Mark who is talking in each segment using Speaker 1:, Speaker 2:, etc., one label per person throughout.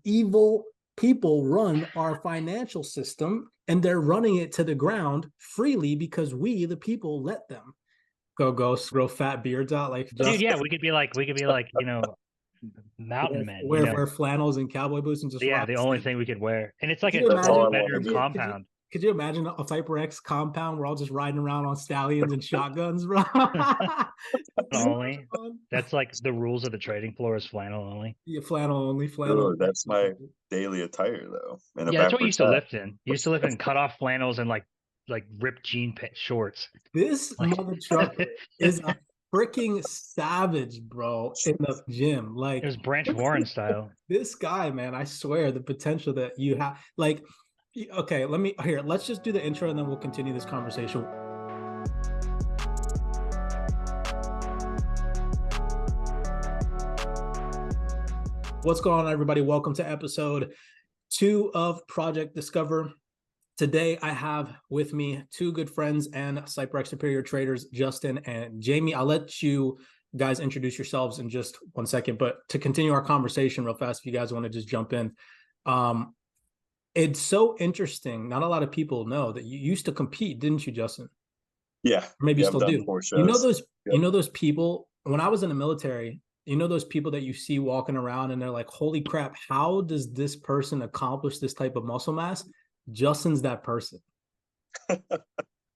Speaker 1: evil people run our financial system, and they're running it to the ground freely because we, the people, let them. Go grow fat beards out like
Speaker 2: Dude,
Speaker 1: just
Speaker 2: yeah, we could be like, mountain men,
Speaker 1: wear flannels and cowboy boots and just
Speaker 2: Yeah,
Speaker 1: rock.
Speaker 2: the only thing we could wear. And it's like
Speaker 1: Could
Speaker 2: a
Speaker 1: you imagine?
Speaker 2: 12-bedroom compound.
Speaker 1: Could you imagine a CYPRX compound? We're all just riding around on stallions and shotguns, bro.
Speaker 2: Only. That's like the rules of the trading floor is flannel only.
Speaker 1: Yeah, flannel only, flannel.
Speaker 3: Dude, that's my daily attire though. And
Speaker 2: Yeah, that's what you used to lift in. You used to lift in cut off flannels and like ripped jean shorts.
Speaker 1: This mother trucker is a freaking savage, bro, in the gym. Like,
Speaker 2: it was Branch Warren style.
Speaker 1: This guy, man, I swear the potential that you have. Like, okay, let's just do the intro and then we'll continue this conversation. What's going on, everybody? Welcome to episode 2 of Project Discover. Today, I have with me two good friends and CYPRX superior traders, Justin and Jamie. I'll let you guys introduce yourselves in just 1 second, but to continue our conversation real fast, if you guys want to just jump in. It's so interesting. Not a lot of people know that you used to compete, didn't you, Justin?
Speaker 3: Yeah.
Speaker 1: Maybe you still do. You know those people, when I was in the military, you know those people that you see walking around and they're like, holy crap, how does this person accomplish this type of muscle mass? Justin's that person.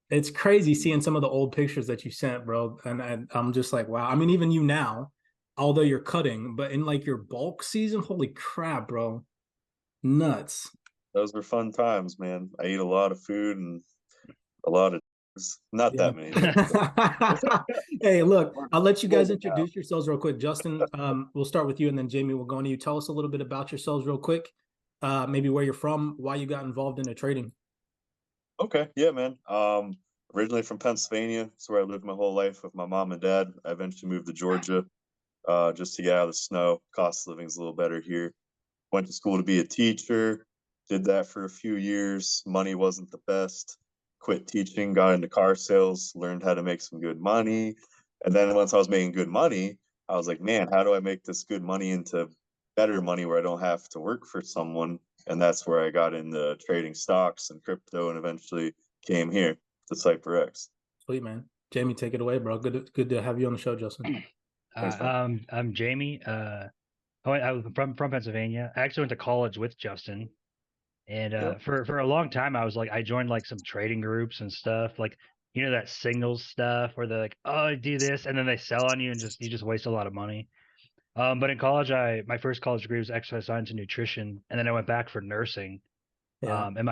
Speaker 1: It's crazy seeing some of the old pictures that you sent, bro. And I'm just like, wow. I mean, even you now, although you're cutting, but in like your bulk season, holy crap, bro. Nuts.
Speaker 3: Those were fun times, man. I eat a lot of food and a lot of not that many.
Speaker 1: Hey, look, I'll let you guys introduce yourselves real quick. Justin, we'll start with you, and then Jamie will go on to you. Tell us a little bit about yourselves real quick. Maybe where you're from, why you got involved in the trading.
Speaker 3: Okay, yeah, man. Originally from Pennsylvania. That's where I lived my whole life with my mom and dad. I eventually moved to Georgia just to get out of the snow. Cost of living is a little better here. Went to school to be a teacher. Did that for a few years. Money wasn't the best. Quit teaching, got into car sales, learned how to make some good money. And then once I was making good money, I was like, man, how do I make this good money into better money where I don't have to work for someone? And that's where I got into trading stocks and crypto and eventually came here to CYPRX.
Speaker 1: Sweet, man. Jamie, take it away, bro. Good to have you on the show, Justin.
Speaker 2: I'm Jamie. I'm from Pennsylvania. I actually went to college with Justin. And for a long time, I joined like some trading groups and stuff, like, you know, that singles stuff where they're like, oh, I do this, and then they sell on you and you just waste a lot of money. But in college, my first college degree was exercise science and nutrition, and then I went back for nursing.
Speaker 1: Yeah.
Speaker 2: I'm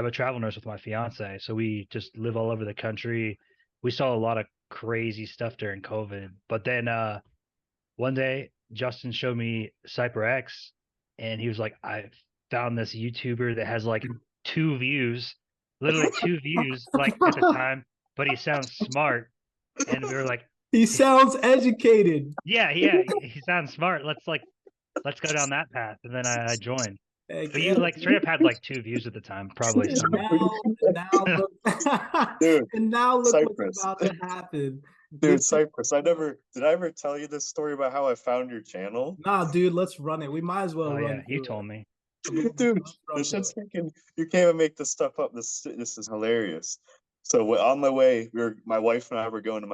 Speaker 2: a travel nurse with my fiance, so we just live all over the country. We saw a lot of crazy stuff during COVID, but then one day Justin showed me CYPRX, and he was like, I found this YouTuber that has like 2 views, literally 2 views, like at the time, but he sounds smart. And we were like,
Speaker 1: he sounds educated.
Speaker 2: Yeah, he sounds smart. Let's go down that path. And then I joined. But you like straight up had like 2 views at the time, probably.
Speaker 1: Now look what's about to happen.
Speaker 3: Dude, Cypress, did I ever tell you this story about how I found your channel?
Speaker 1: Nah, dude, let's run it. We might as well run it.
Speaker 2: You told me.
Speaker 3: Dude, this shit's freaking, you can't even make this stuff up. This is hilarious. So on my way, my wife and I were going to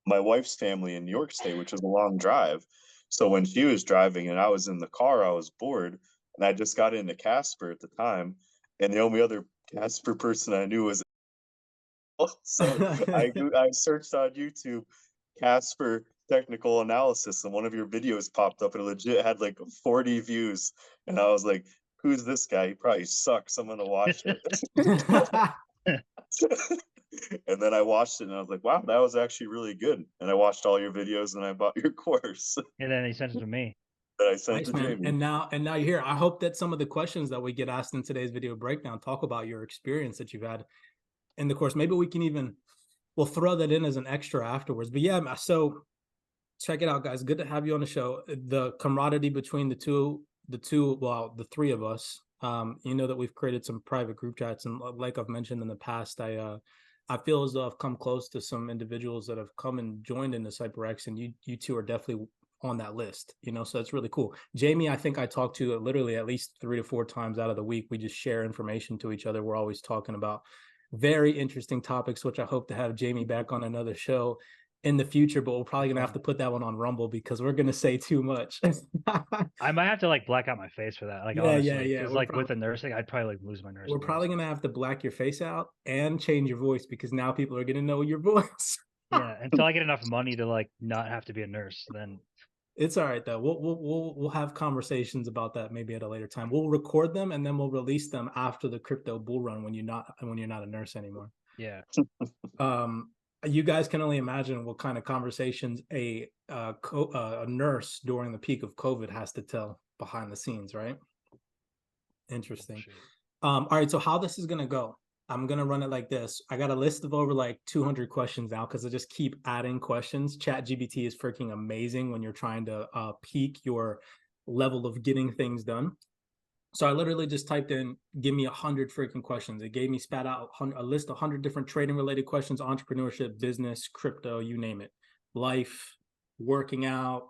Speaker 3: my wife's family in New York State, which is a long drive. So when she was driving and I was in the car, I was bored, and I just got into Casper at the time, and the only other Casper person I knew was so I searched on YouTube Casper technical analysis, and one of your videos popped up and it legit had like 40 views, and I was like, who's this guy? He probably sucks. I'm gonna watch it. And then I watched it and I was like, wow, that was actually really good. And I watched all your videos and I bought your course.
Speaker 2: And then he sent it to me.
Speaker 3: That I sent to Jamie.
Speaker 1: And now you're here. I hope that some of the questions that we get asked in today's video breakdown talk about your experience that you've had in the course. Maybe we'll throw that in as an extra afterwards. But yeah, so check it out, guys. Good to have you on the show. The camaraderie between the three of us, you know that we've created some private group chats, and like I've mentioned in the past, I feel as though I've come close to some individuals that have come and joined in the CYPRX, and you two are definitely on that list, you know, so it's really cool. Jamie, I think I talk to literally at least 3 to 4 times out of the week. We just share information to each other. We're always talking about very interesting topics, which I hope to have Jamie back on another show in the future, but we're probably gonna have to put that one on Rumble because we're gonna say too much.
Speaker 2: I might have to like black out my face for that. Like,
Speaker 1: yeah,
Speaker 2: honestly,
Speaker 1: yeah.
Speaker 2: because like with the nursing, I'd probably like lose my nursing.
Speaker 1: We're probably gonna have to black your face out and change your voice because now people are gonna know your voice.
Speaker 2: Yeah, until I get enough money to like not have to be a nurse, then
Speaker 1: it's all right though. We'll have conversations about that maybe at a later time. We'll record them and then we'll release them after the crypto bull run when you're not a nurse anymore.
Speaker 2: Yeah.
Speaker 1: You guys can only imagine what kind of conversations a nurse during the peak of COVID has to tell behind the scenes, right? Interesting. All right, so how this is gonna go, I'm gonna run it like this. I got a list of over like 200 questions now because I just keep adding questions. ChatGPT is freaking amazing when you're trying to peak your level of getting things done. So I literally just typed in, give me 100 freaking questions. It gave me spat out a list of 100 different trading related questions, entrepreneurship, business, crypto, you name it, life, working out,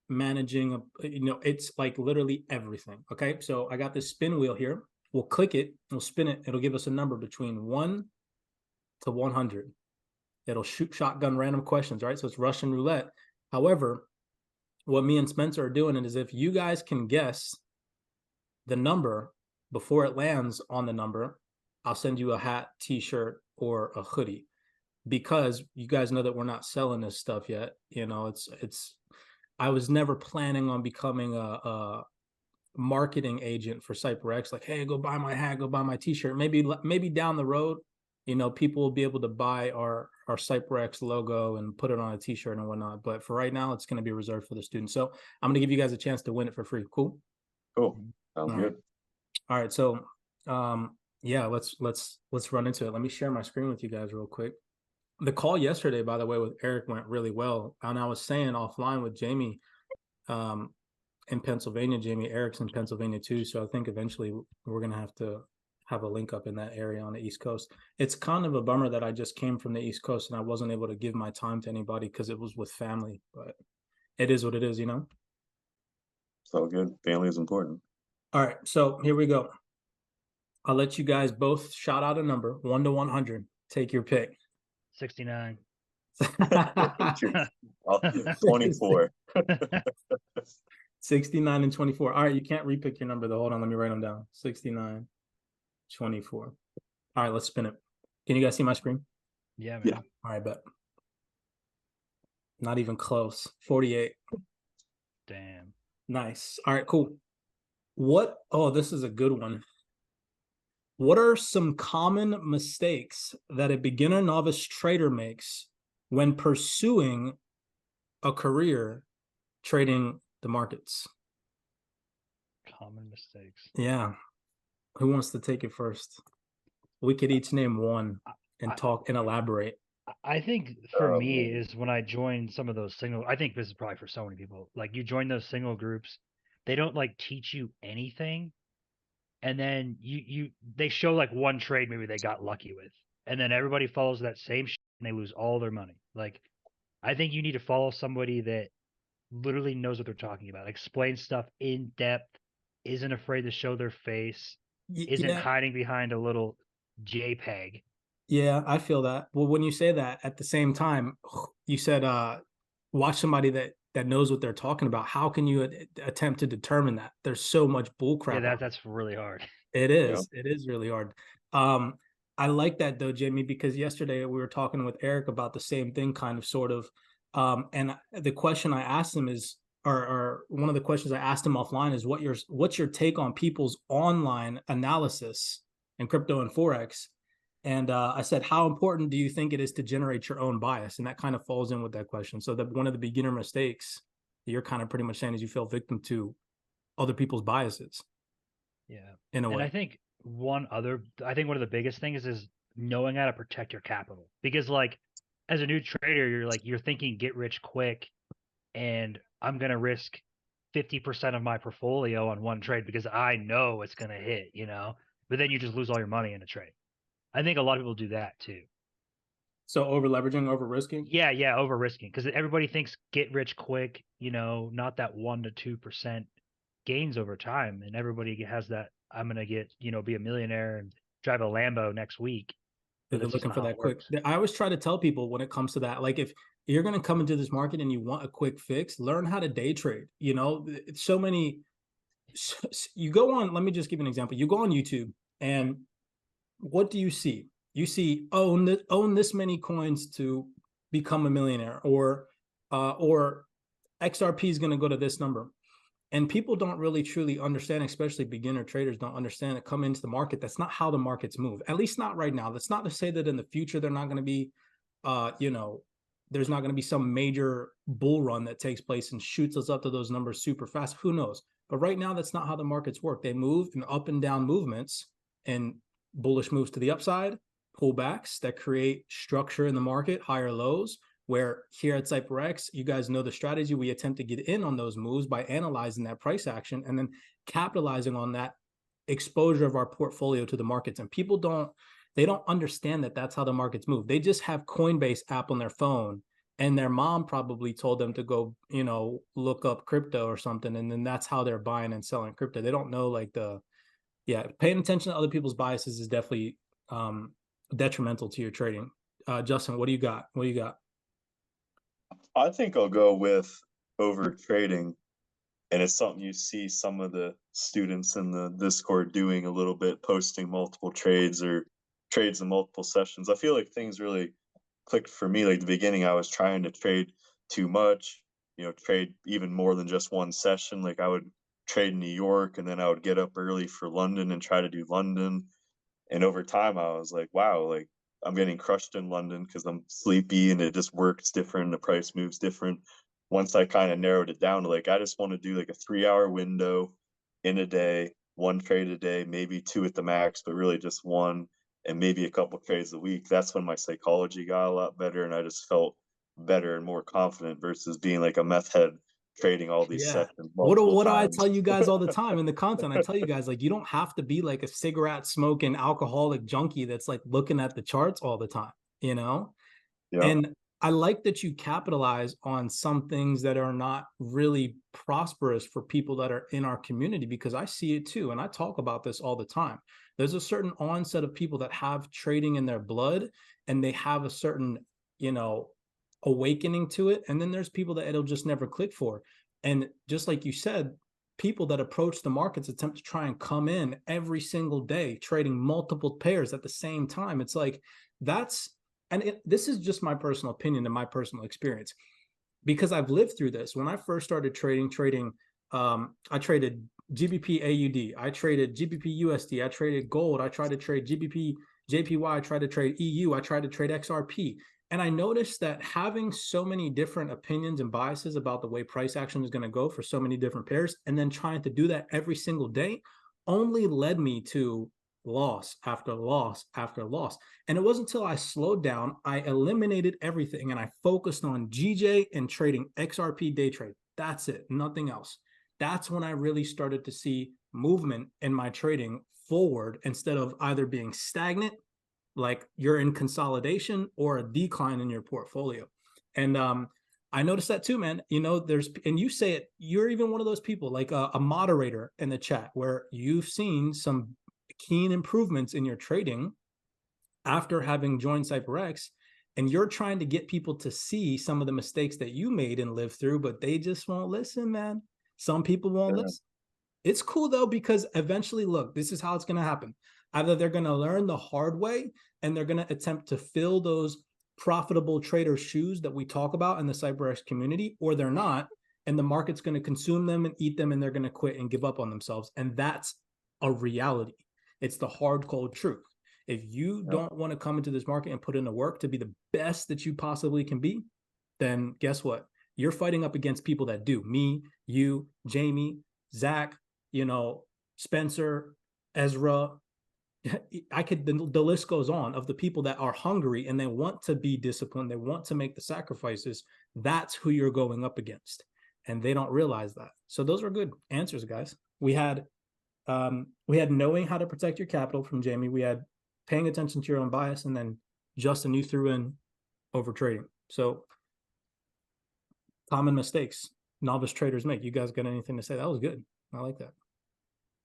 Speaker 1: managing, you know, it's like literally everything. Okay, so I got this spin wheel here. We'll click it, we'll spin it. It'll give us a number between 1 to 100. It'll shoot shotgun random questions, right? So it's Russian roulette. However, what me and Spencer are doing is if you guys can guess the number before it lands on the number, I'll send you a hat, t-shirt, or a hoodie, because you guys know that we're not selling this stuff yet. You know, I was never planning on becoming a marketing agent for CYPRX. Like, hey, go buy my hat, go buy my t-shirt. Maybe down the road, you know, people will be able to buy our CYPRX logo and put it on a t-shirt and whatnot. But for right now, it's going to be reserved for the students. So I'm going to give you guys a chance to win it for free. Cool.
Speaker 3: Sounds good.
Speaker 1: All right, so yeah, let's run into it. Let me share my screen with you guys real quick. The call yesterday, by the way, with Eric went really well, and I was saying offline with Jamie in Pennsylvania. Jamie, Eric's in Pennsylvania too, so I think eventually we're gonna have to have a link up in that area on the East Coast. It's kind of a bummer that I just came from the East Coast and I wasn't able to give my time to anybody because it was with family, but it is what it is, you know.
Speaker 3: So good. Family is important.
Speaker 1: All right, so here we go. I'll let you guys both shout out a number, 1 to 100. Take your pick.
Speaker 2: 69.
Speaker 3: 24.
Speaker 1: 69 and 24. All right, you can't repick your number though. Hold on, let me write them down. 69, 24. All right, let's spin it. Can you guys see my screen?
Speaker 2: Yeah, man.
Speaker 3: Yeah.
Speaker 1: All right, bet. Not even close. 48.
Speaker 2: Damn.
Speaker 1: Nice. All right, cool. Oh, this is a good one. What are some common mistakes that a beginner novice trader makes when pursuing a career trading the markets?
Speaker 2: Common mistakes.
Speaker 1: Yeah. Who wants to take it first? We could each name one and talk and elaborate.
Speaker 2: I think for me is when I joined some of those single, I think this is probably for so many people, like you join those single groups, they don't like teach you anything. And then they show like one trade maybe they got lucky with, and then everybody follows that same shit and they lose all their money. Like, I think you need to follow somebody that literally knows what they're talking about, explains stuff in depth, isn't afraid to show their face, isn't hiding behind a little JPEG.
Speaker 1: Yeah, I feel that. Well, when you say that, at the same time, you said watch somebody that knows what they're talking about. How can you attempt to determine that? There's so much bull crap.
Speaker 2: Yeah, that's really hard.
Speaker 1: It is. Yeah. It is really hard. I like that though, Jamie, because yesterday we were talking with Eric about the same thing, kind of, sort of. And the question I asked him is, or one of the questions I asked him offline is, what's your take on people's online analysis in crypto and forex? And I said, how important do you think it is to generate your own bias? And that kind of falls in with that question. So that one of the beginner mistakes that you're kind of pretty much saying is you fell victim to other people's biases.
Speaker 2: Yeah.
Speaker 1: In a way.
Speaker 2: And I think one of the biggest things is knowing how to protect your capital. Because like as a new trader, you're thinking get rich quick, and I'm gonna risk 50% of my portfolio on one trade because I know it's gonna hit, you know. But then you just lose all your money in a trade. I think a lot of people do that too.
Speaker 1: So over leveraging, over risking.
Speaker 2: Yeah, over risking, because everybody thinks get rich quick. Not that 1% to 2% gains over time, and everybody has that. I'm gonna get be a millionaire and drive a Lambo next week.
Speaker 1: They're looking for that quick. I always try to tell people when it comes to that, like if you're going to come into this market and you want a quick fix, learn how to day trade. You go on, let me just give you an example. You go on YouTube and what do you see? You see, own this many coins to become a millionaire, or XRP is going to go to this number. And people don't really truly understand, especially beginner traders don't understand it. Come into the market, that's not how the markets move, at least not right now. That's not to say that in the future they're not going to be there's not going to be some major bull run that takes place and shoots us up to those numbers super fast. Who knows? But right now, that's not how the markets work. They move in up and down movements, and bullish moves to the upside, pullbacks that create structure in the market, higher lows. Where here at CYPRX, you guys know the strategy. We attempt to get in on those moves by analyzing that price action and then capitalizing on that exposure of our portfolio to the markets. And people don't understand that that's how the markets move. They just have Coinbase app on their phone, and their mom probably told them to go, look up crypto or something. And then that's how they're buying and selling crypto. They don't know paying attention to other people's biases is definitely detrimental to your trading. Justin, what do you got?
Speaker 3: I think I'll go with over trading, and it's something you see some of the students in the Discord doing a little bit, posting multiple trades or trades in multiple sessions. I feel like things really clicked for me. Like the beginning, I was trying to trade too much, trade even more than just one session. Like I would trade in New York, and then I would get up early for London and try to do London. And over time, I was like, wow, like I'm getting crushed in London because I'm sleepy and it just works different. The price moves different. Once I kind of narrowed it down to like, I just want to do like a 3-hour window in a day, one trade a day, maybe 2 at the max, but really just one, and maybe a couple trades a week. That's when my psychology got a lot better, and I just felt better and more confident versus being like a meth head trading all these sessions.
Speaker 1: What do I tell you guys all the time in the content? I tell you guys, like, you don't have to be like a cigarette smoking alcoholic junkie that's like looking at the charts all the time, Yeah. And I like that you capitalize on some things that are not really prosperous for people that are in our community, because I see it too. And I talk about this all the time. There's a certain onset of people that have trading in their blood, and they have a certain, awakening to it. And then there's people that it'll just never click for. And just like you said, people that approach the markets attempt to try and come in every single day, trading multiple pairs at the same time. It's like, this is just my personal opinion and my personal experience, because I've lived through this. When I first started trading, I traded GBP AUD, I traded GBP USD, I traded gold, I tried to trade GBP JPY, I tried to trade EU, I tried to trade XRP. And I noticed that having so many different opinions and biases about the way price action is going to go for so many different pairs, and then trying to do that every single day, only led me to loss after loss after loss. And it wasn't until I slowed down, I eliminated everything, and I focused on GJ and trading XRP day trade. That's it, nothing else. That's when I really started to see movement in my trading forward, instead of either being stagnant, like you're in consolidation, or a decline in your portfolio. And I noticed that too, man. And you say it, you're even one of those people, like a moderator in the chat, where you've seen some keen improvements in your trading after having joined CYPRX, and you're trying to get people to see some of the mistakes that you made and lived through, but they just won't listen, man. Some people won't listen. It's cool though, because eventually, look, this is how it's going to happen. Either they're going to learn the hard way, and they're going to attempt to fill those profitable trader shoes that we talk about in the CYPRX community, or they're not, and the market's going to consume them and eat them, and they're going to quit and give up on themselves. And that's a reality. It's the hard, cold truth. If you don't want to come into this market and put in the work to be the best that you possibly can be, then guess what? You're fighting up against people that do. Me, you, Jamie, Zach, Spencer, Ezra. The list goes on of the people that are hungry and they want to be disciplined. They want to make the sacrifices. That's who you're going up against. And they don't realize that. So those are good answers, guys. We had knowing how to protect your capital from Jamie. We had paying attention to your own bias. And then Justin, you threw in overtrading. So common mistakes novice traders make. You guys got anything to say? That was good. I like that.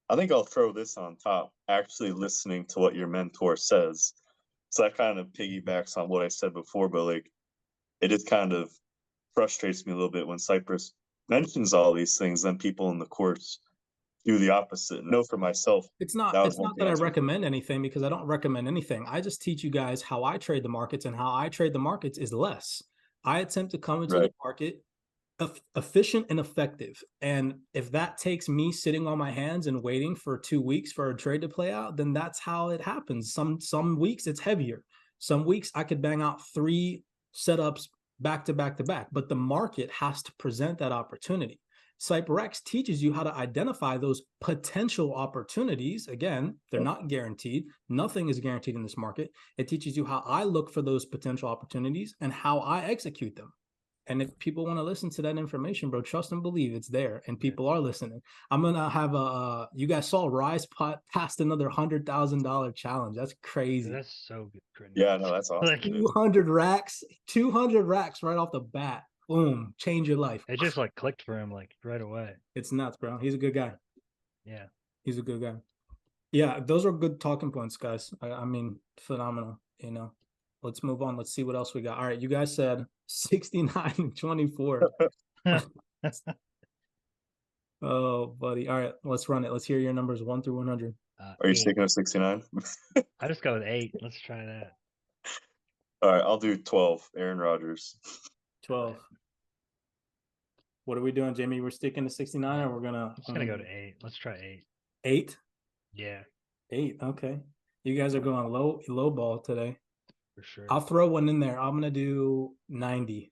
Speaker 3: I think I'll throw this on top, actually listening to what your mentor says. So that kind of piggybacks on what I said before, but like, it just kind of frustrates me a little bit when Cypress mentions all these things, then people in the course do the opposite. And know for myself,
Speaker 1: it's not that I recommend anything, because I don't recommend anything. I just teach you guys how I trade the markets, and how I trade the markets is less. I attempt to come into the market efficient and effective. And if that takes me sitting on my hands and waiting for 2 weeks for a trade to play out, then that's how it happens. Some weeks it's heavier. Some weeks I could bang out 3 setups back to back to back, but the market has to present that opportunity. CYPRX teaches you how to identify those potential opportunities. Again, they're not guaranteed. Nothing is guaranteed in this market. It teaches you how I look for those potential opportunities and how I execute them. And if people want to listen to that information, bro, trust and believe it's there, and people are listening. I'm gonna have a. You guys saw Rise passed another $100,000 challenge. That's crazy.
Speaker 2: That's so good.
Speaker 3: Yeah, no, that's awesome.
Speaker 2: Like
Speaker 1: 200 racks right off the bat. Boom, change your life.
Speaker 2: It just like clicked for him like right away.
Speaker 1: It's nuts, bro. He's a good guy.
Speaker 2: Yeah,
Speaker 1: he's a good guy. Yeah, those are good talking points, guys. I mean, phenomenal. You know. Let's move on. Let's see what else we got. All right, you guys said 69.24. Oh, buddy. All right, let's run it. Let's hear your numbers 1 through 100.
Speaker 3: Are you sticking with 69?
Speaker 2: I just go with 8. Let's try that.
Speaker 3: All right, I'll do 12. Aaron Rodgers.
Speaker 1: 12. What are we doing, Jamie? We're sticking to 69, or we're gonna?
Speaker 2: I'm just gonna go to 8. Let's try 8.
Speaker 1: 8?
Speaker 2: Yeah.
Speaker 1: 8. Okay. You guys are going low ball today.
Speaker 2: For sure.
Speaker 1: I'll throw one in there. I'm gonna do 90.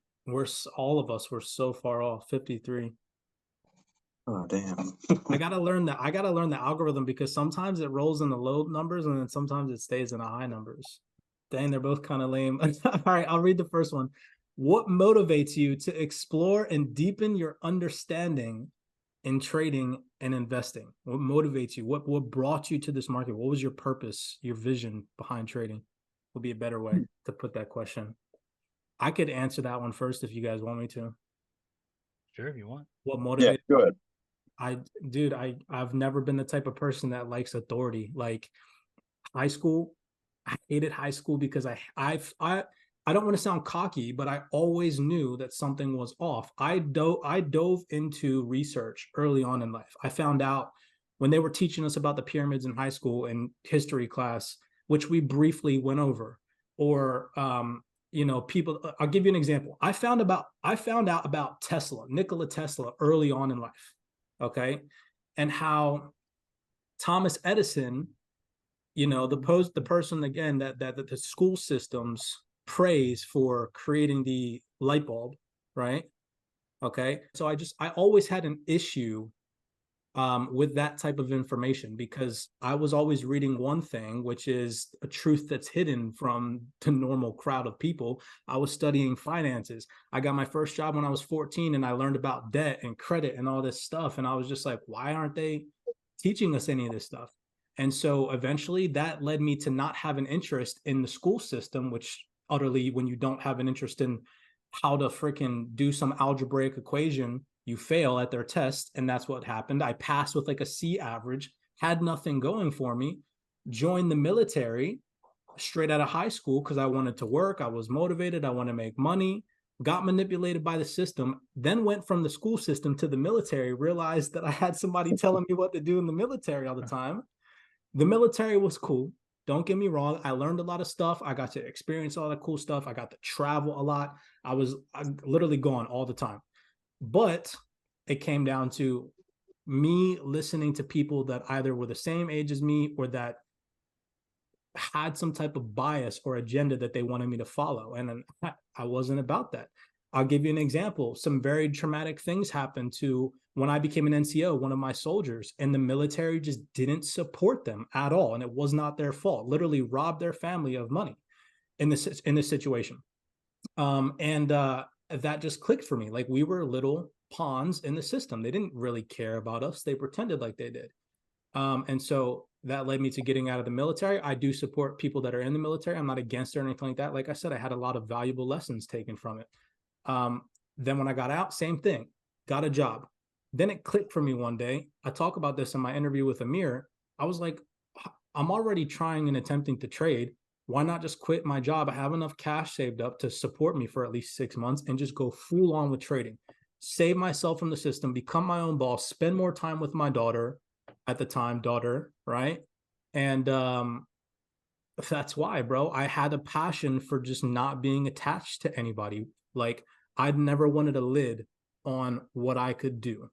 Speaker 1: All of us were so far off. 53.
Speaker 3: Oh damn.
Speaker 1: I gotta learn the algorithm, because sometimes it rolls in the low numbers and then sometimes it stays in the high numbers. Dang, they're both kind of lame. All right, I'll read the first one. What motivates you to explore and deepen your understanding in trading and investing? What motivates you? What brought you to this market? What was your purpose, your vision behind trading? Would be a better way to put that question. I could answer that one first if you guys want me to.
Speaker 2: Sure, if you want.
Speaker 1: What motivated?
Speaker 3: Yeah, go ahead.
Speaker 1: I've never been the type of person that likes authority. Like high school, I hated high school because I don't want to sound cocky, but I always knew that something was off. I dove into research early on in life. I found out when they were teaching us about the pyramids in high school in history class, which we briefly went over, or people. I'll give you an example. I found out about Tesla, Nikola Tesla, early on in life. Okay, and how Thomas Edison, the person again that the school systems praise for creating the light bulb, right? Okay, so I always had an issue with that type of information, because I was always reading one thing, which is a truth that's hidden from the normal crowd of people. I was studying finances. I got my first job when I was 14, and I learned about debt and credit and all this stuff. And I was just like, why aren't they teaching us any of this stuff? And so eventually that led me to not have an interest in the school system, which utterly, when you don't have an interest in how to freaking do some algebraic equation, you fail at their test. And that's what happened. I passed with like a C average, had nothing going for me, joined the military straight out of high school because I wanted to work. I was motivated. I want to make money, got manipulated by the system, then went from the school system to the military, realized that I had somebody telling me what to do in the military all the time. The military was cool. Don't get me wrong. I learned a lot of stuff. I got to experience all the cool stuff. I got to travel a lot. I literally gone all the time. But it came down to me listening to people that either were the same age as me or that had some type of bias or agenda that they wanted me to follow. And I wasn't about that. I'll give you an example. Some very traumatic things happened to when I became an NCO, one of my soldiers, and the military just didn't support them at all. And it was not their fault. Literally robbed their family of money in this situation. That just clicked for me. Like, we were little pawns in the system. They didn't really care about us. They pretended like they did. And so that led me to getting out of the military. I do support people that are in the military. I'm not against it or anything like that. Like I said, I had a lot of valuable lessons taken from it. Then when I got out, same thing, got a job. Then it clicked for me one day. I talk about this in my interview with Amir. I was like, I'm already trying and attempting to trade. Why not just quit my job? I have enough cash saved up to support me for at least 6 months and just go full on with trading. Save myself from the system, become my own boss, spend more time with my daughter at the time, right? And that's why, bro, I had a passion for just not being attached to anybody. Like, I'd never wanted a lid on what I could do,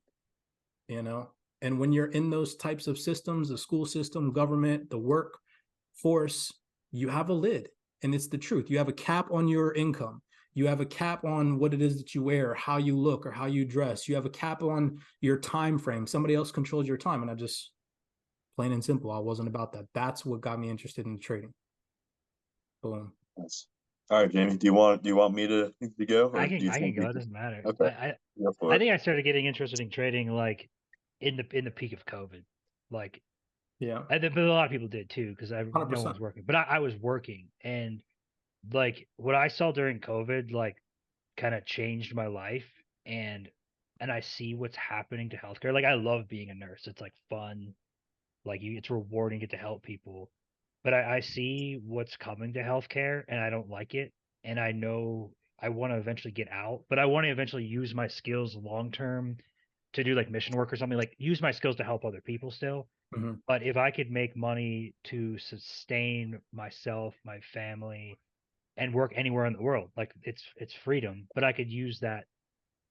Speaker 1: you know? And when you're in those types of systems, the school system, government, the workforce, you have a lid, and it's the truth. You have a cap on your income. You have a cap on what it is that you wear, how you look, or how you dress. You have a cap on your time frame. Somebody else controls your time. And I just, plain and simple, I wasn't about that. That's what got me interested in trading. Boom.
Speaker 3: Nice. All right, Jamie, do you want me to go?
Speaker 2: I can go. It doesn't matter.
Speaker 3: Okay.
Speaker 2: I think I started getting interested in trading like in the peak of COVID. Like,
Speaker 1: yeah,
Speaker 2: but a lot of people did too, because no
Speaker 1: 100%.
Speaker 2: one was working. But I was working, and like what I saw during COVID, like kind of changed my life, and I see what's happening to healthcare. Like, I love being a nurse. It's like fun, like it's rewarding, get to help people. But I see what's coming to healthcare, and I don't like it. And I know I want to eventually get out, but I want to eventually use my skills long term to do like mission work or something, like use my skills to help other people still.
Speaker 1: Mm-hmm.
Speaker 2: But if I could make money to sustain myself, my family, and work anywhere in the world, like it's freedom, but I could use that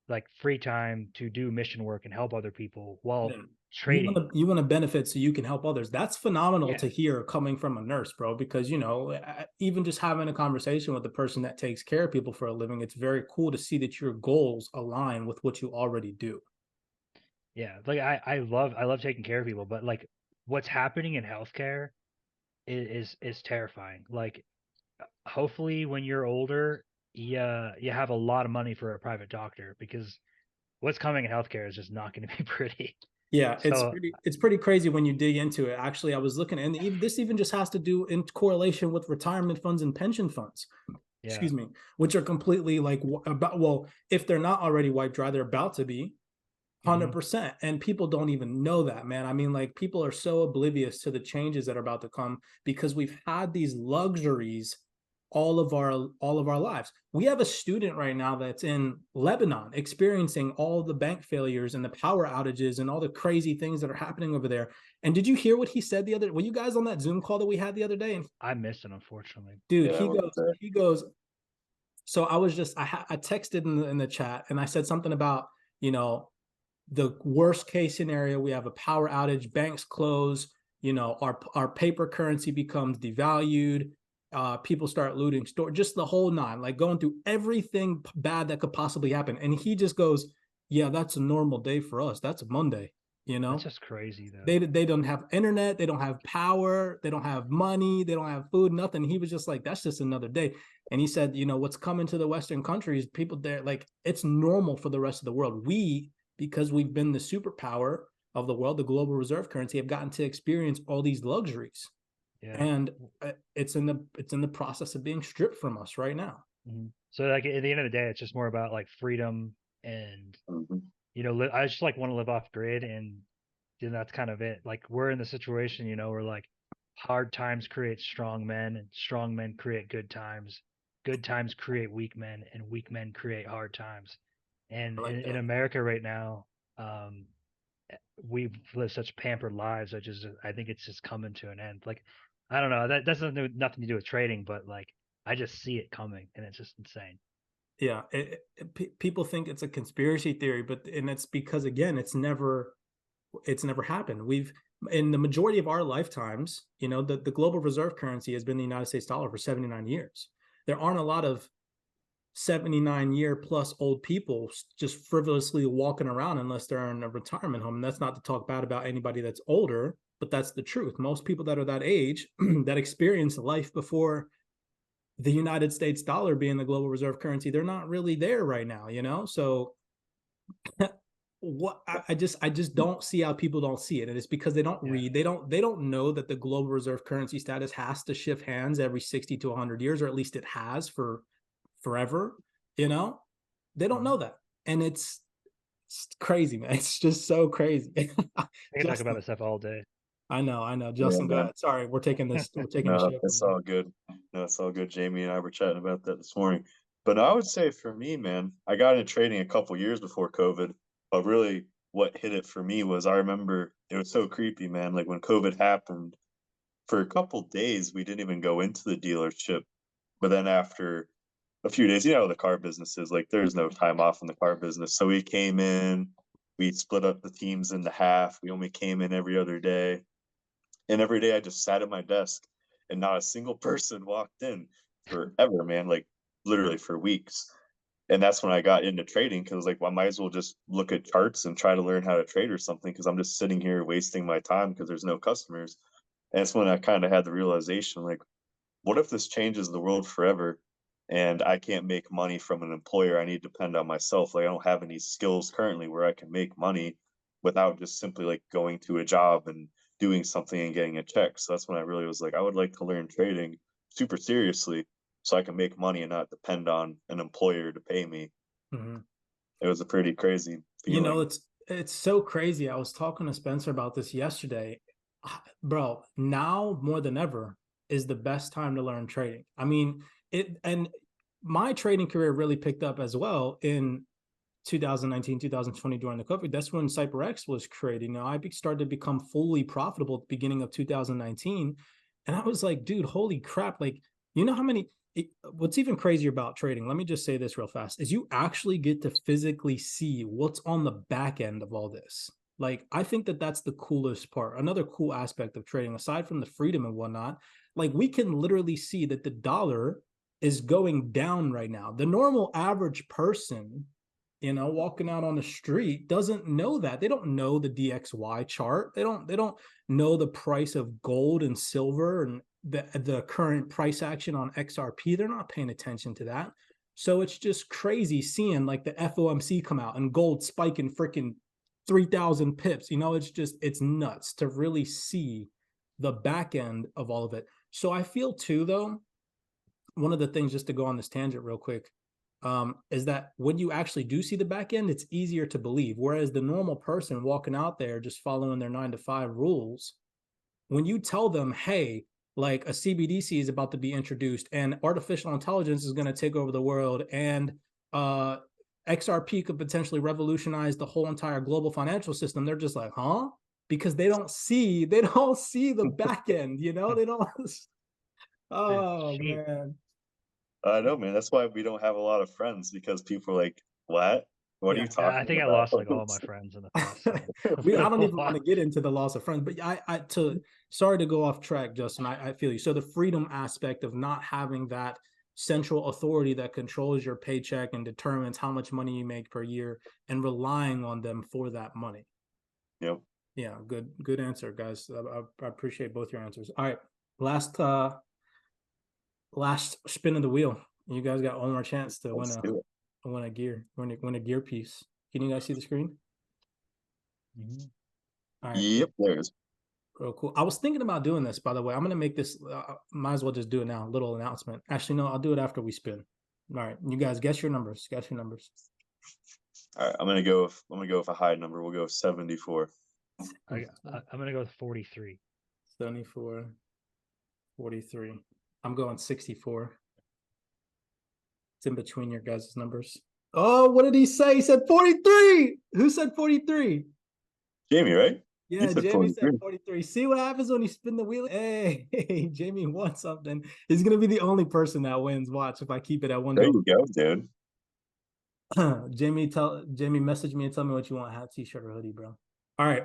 Speaker 2: like free time to do mission work and help other people while trading.
Speaker 1: You want to benefit so you can help others. That's phenomenal
Speaker 2: Yeah.
Speaker 1: to hear coming from a nurse, bro, because, you know, even just having a conversation with the person that takes care of people for a living, it's very cool to see that your goals align with what you already do.
Speaker 2: Yeah, like I love taking care of people, but like what's happening in healthcare is terrifying. Like, hopefully when you're older, you have a lot of money for a private doctor, because what's coming in healthcare is just not going to be pretty.
Speaker 1: Yeah,
Speaker 2: So,
Speaker 1: it's pretty crazy when you dig into it. Actually, I was looking, and this even just has to do in correlation with retirement funds and pension funds.
Speaker 2: yeah.
Speaker 1: Excuse me, which are completely like about, well, if they're not already wiped dry, they're about to be 100%. And people don't even know that, man. I mean, like, people are so oblivious to the changes that are about to come because we've had these luxuries all of our lives. We have a student right now that's in Lebanon experiencing all the bank failures and the power outages and all the crazy things that are happening over there. And did you hear what he said the other? Were you guys on that Zoom call that we had the other day? And
Speaker 2: I missed it, unfortunately.
Speaker 1: dude, he goes. So I was just I texted in the chat, and I said something about, you know, the worst case scenario, we have a power outage, banks close, you know, our paper currency becomes devalued, people start looting store, just the whole nine, like going through everything bad that could possibly happen. And he just goes, yeah, that's a normal day for us. That's a Monday, you know?
Speaker 2: That's just crazy, though.
Speaker 1: They don't have internet, they don't have power, they don't have money, they don't have food, nothing. He was just like, that's just another day. And he said, you know, what's coming to the Western countries, people there, like, it's normal for the rest of the world. Because we've been the superpower of the world, the global reserve currency, have gotten to experience all these luxuries. Yeah. And it's in the process of being stripped from us right now.
Speaker 2: Mm-hmm. So, like, at the end of the day, it's just more about like freedom, and you know, I just like want to live off grid, and that's kind of it. Like, we're in the situation, you know, where like hard times create strong men, and strong men create good times create weak men, and weak men create hard times. And like in America right now, we've lived such pampered lives. I think it's just coming to an end. Like, I don't know. That doesn't nothing to do with trading, but like, I just see it coming, and it's just insane.
Speaker 1: Yeah, people think it's a conspiracy theory, and it's because, again, it's never happened. We've, in the majority of our lifetimes, you know, the global reserve currency has been the United States dollar for 79 years. There aren't a lot of 79-year plus old people just frivolously walking around unless they're in a retirement home. And that's not to talk bad about anybody that's older, but that's the truth. Most people that are that age that experience life before the United States dollar being the global reserve currency, they're not really there right now, you know? So what I just don't see how people don't see it. And it's because they don't read, they don't know that the global reserve currency status has to shift hands every 60 to 100 years, or at least it has for forever. You know, they don't know that. And it's crazy, man. It's just so crazy.
Speaker 2: I can talk about this stuff all day.
Speaker 1: I know. Justin, go ahead. Sorry, we're taking the show.
Speaker 3: It's all good. No, it's all good. Jamie and I were chatting about that this morning. But I would say for me, man, I got into trading a couple years before COVID. But really, what hit it for me was I remember it was so creepy, man. Like when COVID happened, for a couple days, we didn't even go into the dealership. But then after a few days, you know, the car business is like there's no time off in the car business. So we came in, we split up the teams into half. We only came in every other day. And every day I just sat at my desk and not a single person walked in forever, man, like literally for weeks. And that's when I got into trading because like, well, I might as well just look at charts and try to learn how to trade or something because I'm just sitting here wasting my time because there's no customers. And it's when I kind of had the realization, like, what if this changes the world forever and I can't make money from an employer? I need to depend on myself. Like I don't have any skills currently where I can make money without just simply like going to a job and doing something and getting a check. So that's when I really was like, I would like to learn trading super seriously so I can make money and not depend on an employer to pay me. It was a pretty crazy feeling.
Speaker 1: You know, it's so crazy. I was talking to Spencer about this yesterday. Bro, now more than ever is the best time to learn trading. I mean, and my trading career really picked up as well in 2019, 2020 during the COVID. That's when CYPRX was created. You know, I started to become fully profitable at the beginning of 2019. And I was like, dude, holy crap. Like, you know how many, what's even crazier about trading, let me just say this real fast, is you actually get to physically see what's on the back end of all this. Like, I think that that's the coolest part. Another cool aspect of trading, aside from the freedom and whatnot, like we can literally see that the dollar is going down right now. The normal average person, you know, walking out on the street doesn't know that. They don't know the DXY chart. They don't know the price of gold and silver and the current price action on XRP. They're not paying attention to that. So it's just crazy seeing like the FOMC come out and gold spiking freaking 3,000 pips. You know, it's nuts to really see the back end of all of it. So I feel too, though, one of the things, just to go on this tangent real quick, is that when you actually do see the back end, it's easier to believe. Whereas the normal person walking out there just following their 9-to-5 rules, when you tell them, hey, like a CBDC is about to be introduced and artificial intelligence is going to take over the world and XRP could potentially revolutionize the whole entire global financial system, they're just like, huh? Because they don't see the back end, you know, they don't. Oh man.
Speaker 3: I know, man. That's why we don't have a lot of friends because people are like, what? What are you talking about?
Speaker 2: I think I lost like all my friends in the past.
Speaker 1: I don't even want to get into the loss of friends, but sorry to go off track, Justin. I feel you. So the freedom aspect of not having that central authority that controls your paycheck and determines how much money you make per year and relying on them for that money.
Speaker 3: Yep.
Speaker 1: Yeah, good answer, guys. I appreciate both your answers. All right, last spin of the wheel. You guys got one more chance to win a gear piece. Can you guys see the screen? All right.
Speaker 3: Yep, there's.
Speaker 1: Real cool. I was thinking about doing this, by the way. I'm going to make this, might as well just do it now. Little announcement. Actually, no, I'll do it after we spin. All right. You guys guess your numbers. All
Speaker 3: right. I'm going to go with a high number. We'll go with 74.
Speaker 2: I'm going to go with 43.
Speaker 1: 74, 43. I'm going 64. It's in between your guys' numbers. Oh, what did he say? He said 43. Who said 43?
Speaker 3: Jamie, right?
Speaker 1: Yeah, Jamie said 43. See what happens when you spin the wheel? Hey, Jamie won something. He's going to be the only person that wins. Watch if I keep it at one.
Speaker 3: There you go, dude.
Speaker 1: Jamie, message me and tell me what you want. Hat, t-shirt, or hoodie, bro. All right.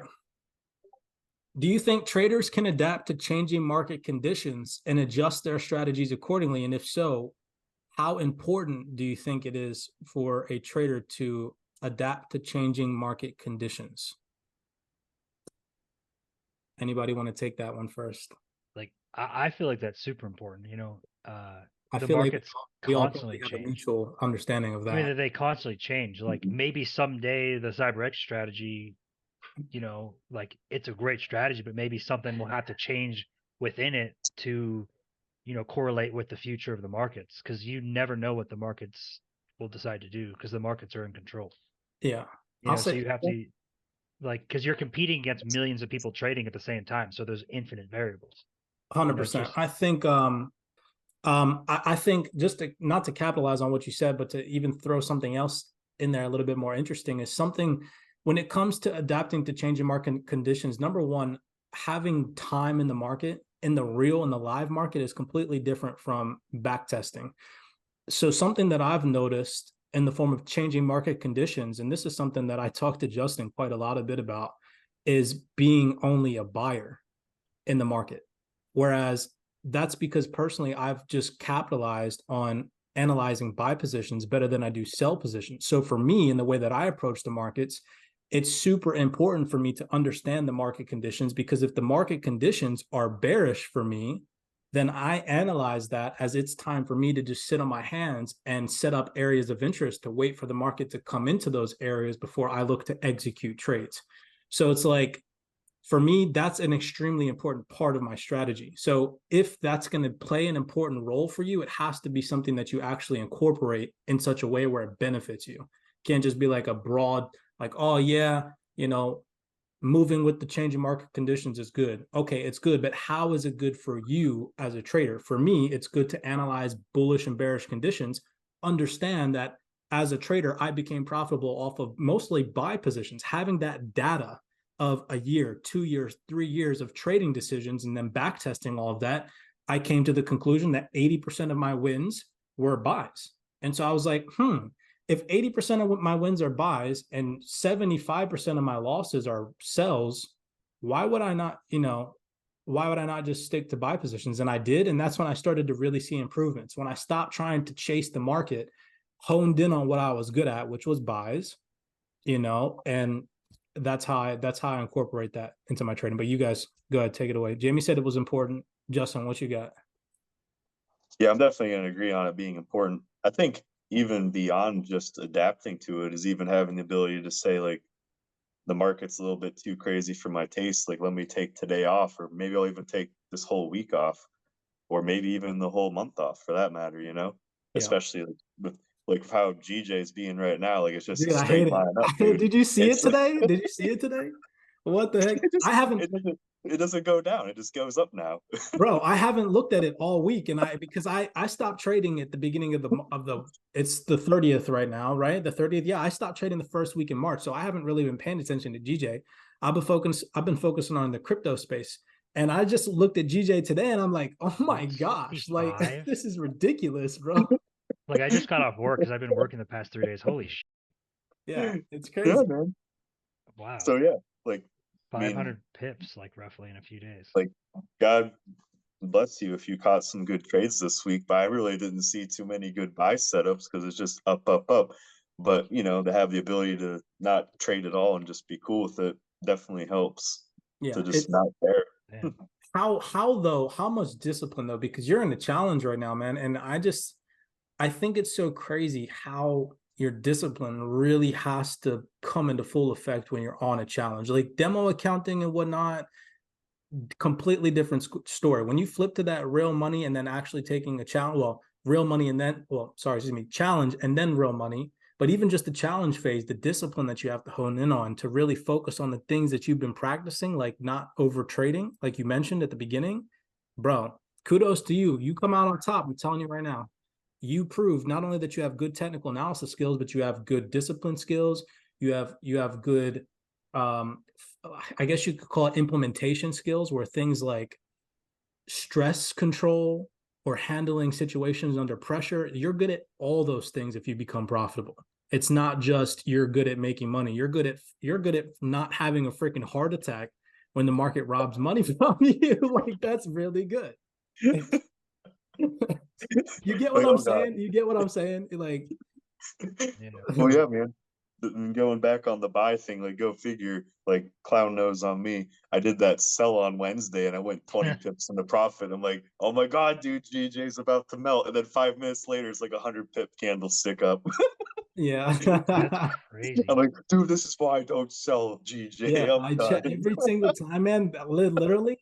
Speaker 1: Do you think traders can adapt to changing market conditions and adjust their strategies accordingly? And if so, how important do you think it is for a trader to adapt to changing market conditions? Anybody want to take that one first?
Speaker 2: Like, I feel like that's super important, you know.
Speaker 1: I
Speaker 2: the
Speaker 1: feel like
Speaker 2: markets
Speaker 1: we all
Speaker 2: constantly
Speaker 1: probably have a
Speaker 2: change.
Speaker 1: mutual understanding of that.
Speaker 2: I mean, they constantly change. Like maybe someday the CYPRX strategy, you know, like it's a great strategy, but maybe something will have to change within it to, you know, correlate with the future of the markets, because you never know what the markets will decide to do, because the markets are in control.
Speaker 1: Yeah.
Speaker 2: You know, so you have to, like, because you're competing against millions of people trading at the same time, so there's infinite variables.
Speaker 1: 100%. I think I think just to, not to capitalize on what you said, but to even throw something else in there a little bit more interesting, is something when it comes to adapting to changing market conditions. Number one, having time in the market, in the real and the live market, is completely different from back testing. So something that I've noticed in the form of changing market conditions, and this is something that I talked to Justin quite a bit about, is being only a buyer in the market. Whereas that's because personally, I've just capitalized on analyzing buy positions better than I do sell positions. So for me, in the way that I approach the markets, it's super important for me to understand the market conditions, because if the market conditions are bearish for me, then I analyze that as it's time for me to just sit on my hands and set up areas of interest to wait for the market to come into those areas before I look to execute trades. So it's like, for me, that's an extremely important part of my strategy. So if that's going to play an important role for you, it has to be something that you actually incorporate in such a way where it benefits you. Can't just be like a broad, like, oh yeah, you know, moving with the changing market conditions is good. Okay, it's good, but how is it good for you as a trader? For me, it's good to analyze bullish and bearish conditions, understand that as a trader, I became profitable off of mostly buy positions. Having that data of a year, 2 years, 3 years of trading decisions, and then back testing all of that, I came to the conclusion that 80% of my wins were buys. And so I was like, if 80% of my wins are buys and 75% of my losses are sells, why would I not, why would I not just stick to buy positions? And I did. And that's when I started to really see improvements. When I stopped trying to chase the market, honed in on what I was good at, which was buys, and that's how I incorporate that into my trading. But you guys go ahead, take it away. Jamie said it was important. Justin, what you got?
Speaker 3: Yeah, I'm definitely going to agree on it being important. I think even beyond just adapting to it is even having the ability to say, like, the market's a little bit too crazy for my taste. Like, let me take today off, or maybe I'll even take this whole week off, or maybe even the whole month off for that matter,
Speaker 1: Yeah.
Speaker 3: especially with like how GJ's being right now. Like, it's just
Speaker 1: Dude,
Speaker 3: a straight line up. Dude.
Speaker 1: Did you see it today? Did you see it today? What the heck? I haven't.
Speaker 3: It doesn't go down. It just goes up now.
Speaker 1: Bro, I haven't looked at it all week, and because I stopped trading at the beginning of the it's the 30th right now, right? The 30th. Yeah, I stopped trading the first week in March, so I haven't really been paying attention to GJ. I've been focusing on the crypto space, and I just looked at GJ today, and I'm like, oh my gosh, like this is ridiculous, bro.
Speaker 2: Like, I just got off work because I've been working the past 3 days. Holy shit.
Speaker 1: Yeah, it's crazy.
Speaker 3: Yeah, man.
Speaker 2: Wow.
Speaker 3: So yeah, like
Speaker 2: 500 pips, like roughly in a few days.
Speaker 3: Like, God bless you if you caught some good trades this week, but I really didn't see too many good buy setups because it's just up, up, up. But to have the ability to not trade at all and just be cool with it definitely helps.
Speaker 1: Yeah,
Speaker 3: to just not care.
Speaker 1: How much discipline though? Because you're in the challenge right now, man, and I think it's so crazy how your discipline really has to come into full effect when you're on a challenge. Like demo accounting and whatnot, completely different story. When you flip to that real money and then actually taking a challenge, challenge and then real money. But even just the challenge phase, the discipline that you have to hone in on to really focus on the things that you've been practicing, like not over trading, like you mentioned at the beginning, bro, kudos to you. You come out on top. I'm telling you right now. You prove not only that you have good technical analysis skills, but you have good discipline skills. You have good, I guess you could call it implementation skills, where things like stress control or handling situations under pressure, you're good at all those things if you become profitable. It's not just you're good at making money. You're good at not having a freaking heart attack when the market robs money from you. Like, that's really good. You get what I'm saying? You get what I'm saying? Like,
Speaker 3: Well, yeah, man. going back on the buy thing, like go figure, like clown nose on me. I did that sell on Wednesday and I went 20 pips into profit. I'm like, oh my God, dude, GJ's about to melt. And then 5 minutes later, it's like 100 pip candlestick up.
Speaker 1: Yeah.
Speaker 2: That's crazy.
Speaker 3: I'm like, dude, this is why I don't sell GJ.
Speaker 1: Yeah,
Speaker 3: I'm
Speaker 1: I
Speaker 3: done.
Speaker 1: check every single time, man. Literally,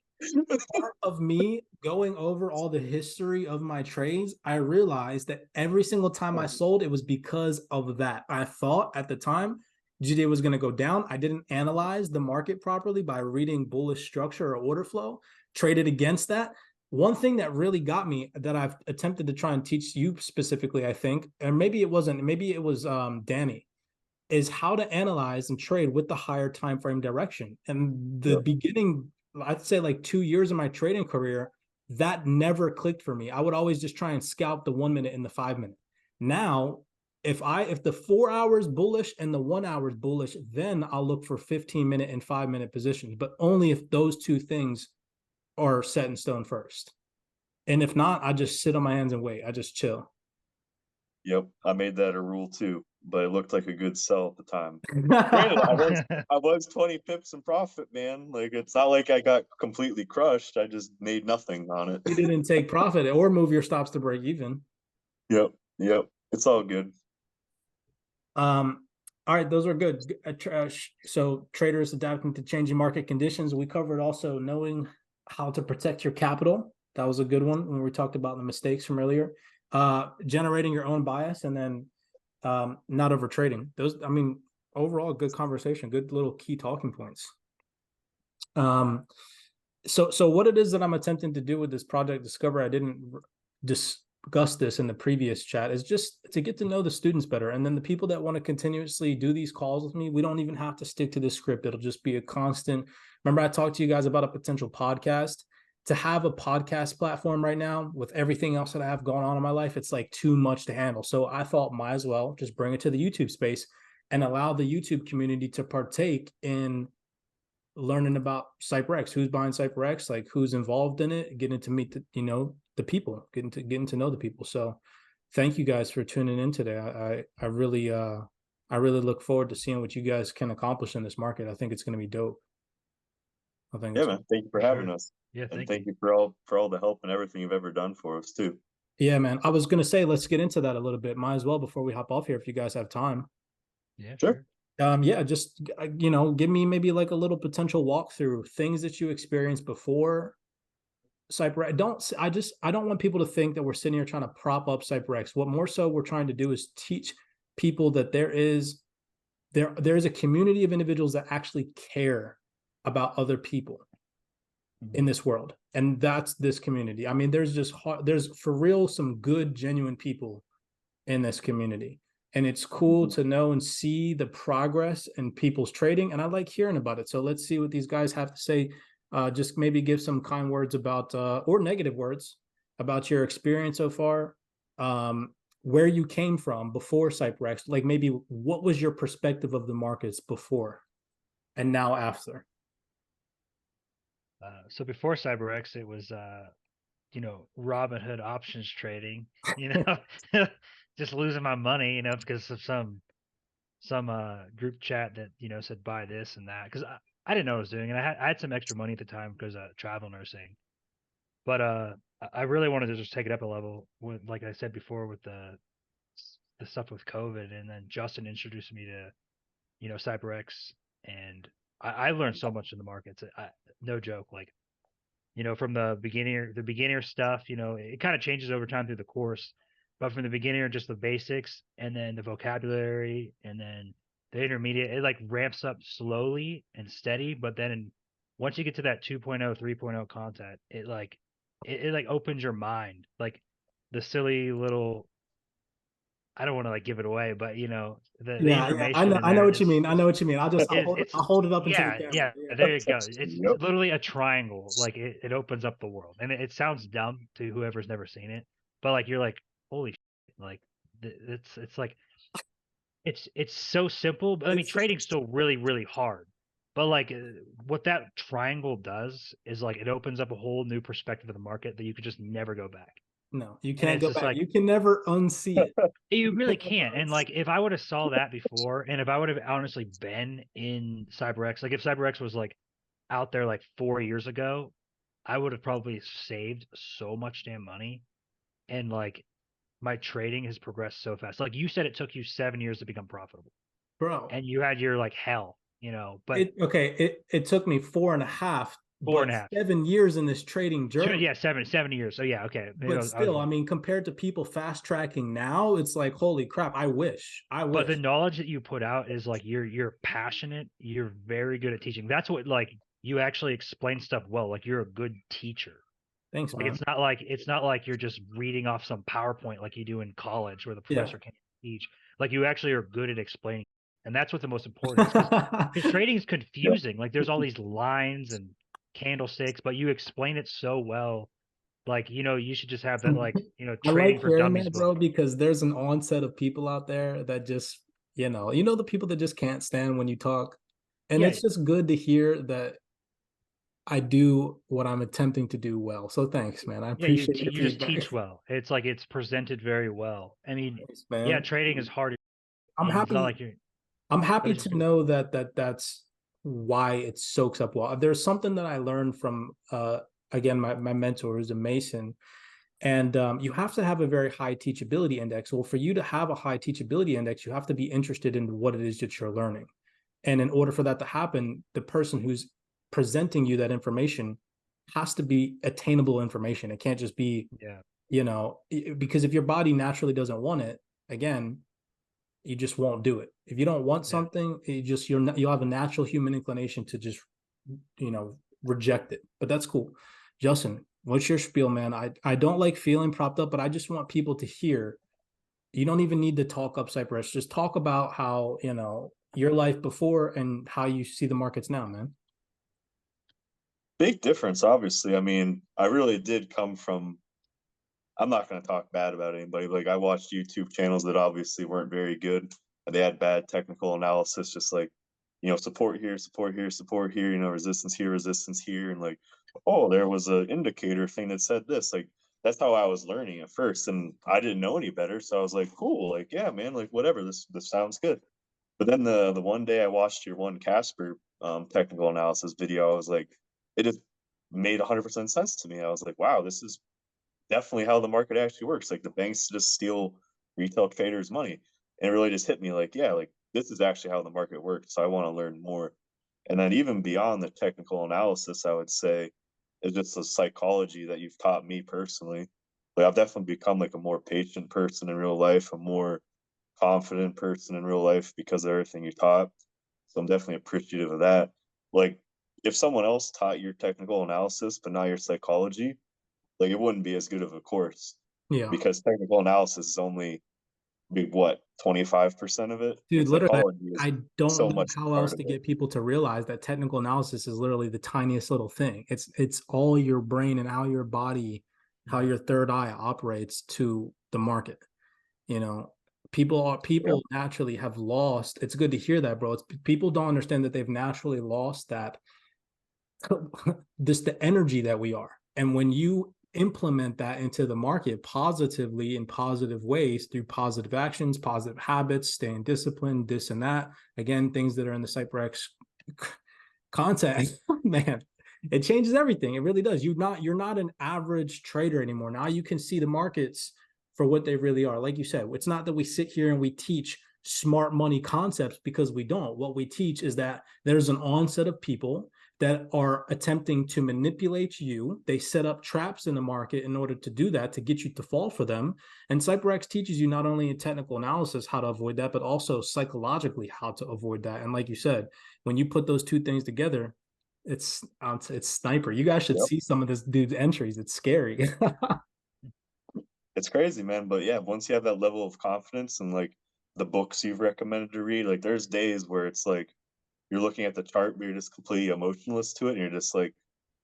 Speaker 1: part of me going over all the history of my trades, I realized that every single time I sold, it was because of that. I thought at the time GJ was going to go down. I didn't analyze the market properly by reading bullish structure or order flow, traded against that. One thing that really got me that I've attempted to try and teach you specifically, I think, and maybe it wasn't, maybe it was Danny, is how to analyze and trade with the higher time frame direction. And the beginning, I'd say like 2 years of my trading career, that never clicked for me. I would always just try and scalp the 1 minute and the 5 minute. Now, if the 4 hours bullish and the 1 hour bullish, then I'll look for 15-minute and 5-minute positions, but only if those two things are set in stone first. And if not, I just sit on my hands and wait. I just chill.
Speaker 3: Yep, I made that a rule too, but it looked like a good sell at the time. Granted, I was 20 pips in profit, man. Like it's not like I got completely crushed. I just made nothing on it.
Speaker 1: You didn't take profit or move your stops to break even.
Speaker 3: Yep, it's all good.
Speaker 1: All right, those are good. So traders adapting to changing market conditions. We covered also knowing how to protect your capital. That was a good one when we talked about the mistakes from earlier. Generating your own bias, and then not over trading. Those, I mean, overall good conversation, good little key talking points. So what it is that I'm attempting to do with this Project Discover, I didn't discuss this in the previous chat, is just to get to know the students better. And then the people that want to continuously do these calls with me, we don't even have to stick to this script. It'll just be a constant. Remember, I talked to you guys about a potential podcast. To have a podcast platform right now with everything else that I have going on in my life, it's like too much to handle. So I thought might as well just bring it to the YouTube space and allow the YouTube community to partake in learning about CYPRX, who's buying CYPRX, like who's involved in it, getting to meet the people, getting to know the people. So thank you guys for tuning in today. I really look forward to seeing what you guys can accomplish in this market. I think it's going to be dope. I think
Speaker 3: man, thank you for having us.
Speaker 2: Yeah,
Speaker 3: thank you for all the help and everything you've ever done for us too.
Speaker 1: Yeah, man. I was gonna say let's get into that a little bit. Might as well before we hop off here if you guys have time.
Speaker 2: Yeah, sure.
Speaker 1: Yeah, just give me maybe like a little potential walkthrough, things that you experienced before CYPRX. I don't want people to think that we're sitting here trying to prop up CYPRX. What more so we're trying to do is teach people that there is a community of individuals that actually care about other people in this world, and that's this community. I mean, there's for real some good, genuine people in this community, and it's cool to know and see the progress in people's trading, and I like hearing about it. So let's see what these guys have to say. Just maybe give some kind words about or negative words about your experience so far, where you came from before CYPRX, like maybe what was your perspective of the markets before and now after.
Speaker 2: So before CYPRX, it was, Robinhood options trading, just losing my money, because of some group chat that, said buy this and that. Because I didn't know what I was doing. And I had some extra money at the time because of travel nursing. But I really wanted to just take it up a level with, like I said before, with the stuff with COVID. And then Justin introduced me to, CYPRX. And I learned so much in the markets. No joke. Like, from the beginner stuff, it kind of changes over time through the course, but from the beginner, just the basics, and then the vocabulary, and then the intermediate, it like ramps up slowly and steady. But then once you get to that 2.0, 3.0 content, it like opens your mind. Like the silly little, I don't want to like give it away, but the information.
Speaker 1: I know what you mean. I know what you mean. I'll hold it up into the camera.
Speaker 2: Yeah, there you go. It's literally a triangle. Like it opens up the world, and it sounds dumb to whoever's never seen it, but like you're like, holy shit, like it's like it's so simple. But I mean, trading's still really really hard, but like what that triangle does is like it opens up a whole new perspective of the market that you could just never go back.
Speaker 1: No, you
Speaker 2: And
Speaker 1: can't
Speaker 2: it's
Speaker 1: go
Speaker 2: just
Speaker 1: back.
Speaker 2: like,
Speaker 1: You can never unsee it.
Speaker 2: you really can't. And like, if I would have saw that before, and if I would have honestly been in CYPRX, like if CYPRX was like out there like 4 years ago, I would have probably saved so much damn money. And like, my trading has progressed so fast. Like you said, it took you 7 years to become profitable,
Speaker 1: Bro.
Speaker 2: and you had your like hell, but
Speaker 1: It took me 4.5,
Speaker 2: four
Speaker 1: but
Speaker 2: and a half.
Speaker 1: 7 years in this trading journey.
Speaker 2: Yeah, 7 years. So yeah, okay.
Speaker 1: But still, I mean, compared to people fast tracking now, it's like, holy crap, I wish.
Speaker 2: But the knowledge that you put out is like, you're passionate, you're very good at teaching. That's what, like, you actually explain stuff well. Like, you're a good teacher.
Speaker 1: Thanks,
Speaker 2: Like,
Speaker 1: man.
Speaker 2: it's not like you're just reading off some PowerPoint like you do in college where the professor can't teach. Like, you actually are good at explaining. And that's what the most important is, because trading is confusing. Like, there's all these lines and candlesticks, but you explain it so well. Like, you should just have that, like,
Speaker 1: I
Speaker 2: trading
Speaker 1: like
Speaker 2: for
Speaker 1: hearing
Speaker 2: dummies
Speaker 1: that, bro,
Speaker 2: book.
Speaker 1: because there's an onset of people out there that just, the people that just can't stand when you talk. And
Speaker 2: Yeah.
Speaker 1: it's just good to hear that I do what I'm attempting to do well. So thanks, man. I appreciate your
Speaker 2: you just
Speaker 1: feedback.
Speaker 2: teach well. It's like, it's presented very well. I mean,
Speaker 1: Thanks, man.
Speaker 2: yeah, trading is hard.
Speaker 1: I'm
Speaker 2: And it's not
Speaker 1: happy.
Speaker 2: like you're.
Speaker 1: I'm happy to know that's why it soaks up well. There's something that I learned from again, my mentor who's a Mason. And you have to have a very high teachability index. Well, for you to have a high teachability index, you have to be interested in what it is that you're learning. And in order for that to happen, the person who's presenting you that information has to be attainable information. It can't just be, because if your body naturally doesn't want it, again, you just won't do it. If you don't want something, you'll have a natural human inclination to just, reject it. But that's cool. Justin, what's your spiel, man? I don't like feeling propped up, but I just want people to hear. You don't even need to talk up CYPRX. Just talk about how, your life before and how you see the markets now, man.
Speaker 3: Big difference, obviously. I mean, I really did come from, I'm not going to talk bad about anybody. Like, I watched YouTube channels that obviously weren't very good. They had bad technical analysis, just like, support here, support here, support here, resistance here. And like, oh, there was an indicator thing that said this. Like, that's how I was learning at first. And I didn't know any better. So I was like, cool, like, yeah, man, like, whatever, this sounds good. But then the one day I watched your one Casper technical analysis video, I was like, it just made 100% sense to me. I was like, wow, this is definitely how the market actually works. Like, the banks just steal retail traders' money. And it really just hit me like, yeah, like, this is actually how the market works. So I want to learn more. And then even beyond the technical analysis, I would say is just the psychology that you've taught me personally. Like, I've definitely become like a more patient person in real life, a more confident person in real life because of everything you taught. So I'm definitely appreciative of that. Like, if someone else taught your technical analysis but not your psychology, like, it wouldn't be as good of a course.
Speaker 1: Yeah.
Speaker 3: Because technical analysis is only what, 25% of it?
Speaker 1: Dude, literally, I don't
Speaker 3: so
Speaker 1: know
Speaker 3: much
Speaker 1: how else to get people to realize that technical analysis is literally the tiniest little thing. It's all your brain and how your body, how your third eye operates to the market. People naturally have lost. It's good to hear that, bro. People don't understand that they've naturally lost that the energy that we are. And when you implement that into the market positively in positive ways through positive actions, positive habits, staying disciplined, this and that, again, things that are in the CYPRX content, man, it changes everything. It really does. You're not an average trader anymore. Now you can see the markets for what they really are. Like you said, it's not that we sit here and we teach smart money concepts, because we don't. What we teach is that there's an onset of people that are attempting to manipulate you. They set up traps in the market in order to do that, to get you to fall for them. And CYPRX teaches you not only in technical analysis how to avoid that, but also psychologically how to avoid that. And like you said, when you put those two things together, it's sniper. You guys should see some of this dude's entries. It's scary.
Speaker 3: It's crazy, man. But yeah, once you have that level of confidence and like the books you've recommended to read, like, there's days where it's like you're looking at the chart, but you're just completely emotionless to it, and you're just like,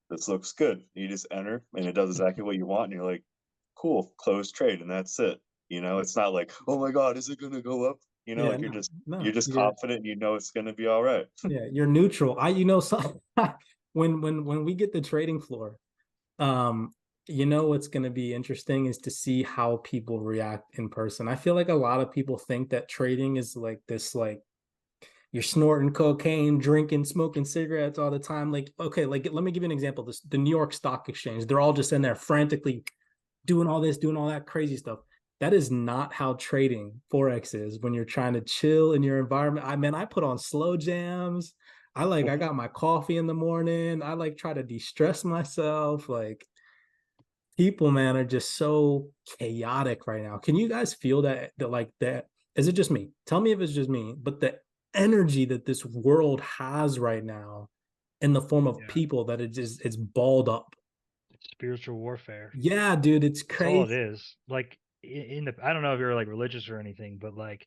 Speaker 3: this looks good. You just enter, and it does exactly what you want, and you're like, cool, close trade, and that's it. It's not like, oh my god, is it gonna go up? Like, you're just confident, and it's gonna be all right.
Speaker 1: Yeah, you're neutral. So when we get the trading floor, You know what's going to be interesting is to see how people react in person. I feel like a lot of people think that trading is like this, like you're snorting cocaine, drinking, smoking cigarettes all the time. Like, okay, like let me give you an example. The New York Stock Exchange, they're all just in there frantically doing all this, doing all that crazy stuff. That is not how trading forex is when you're trying to chill in your environment. I put on slow jams. I got my coffee in the morning. I like try to de-stress myself. Like people, man, are just so chaotic right now. Can you guys feel that like that? Is it just me? Tell me if it's just me, but the energy that this world has right now in the form of people that it's balled up.
Speaker 2: It's spiritual warfare.
Speaker 1: Yeah, dude, it's crazy.
Speaker 2: That's all it is. Like I don't know if you're like religious or anything, but like,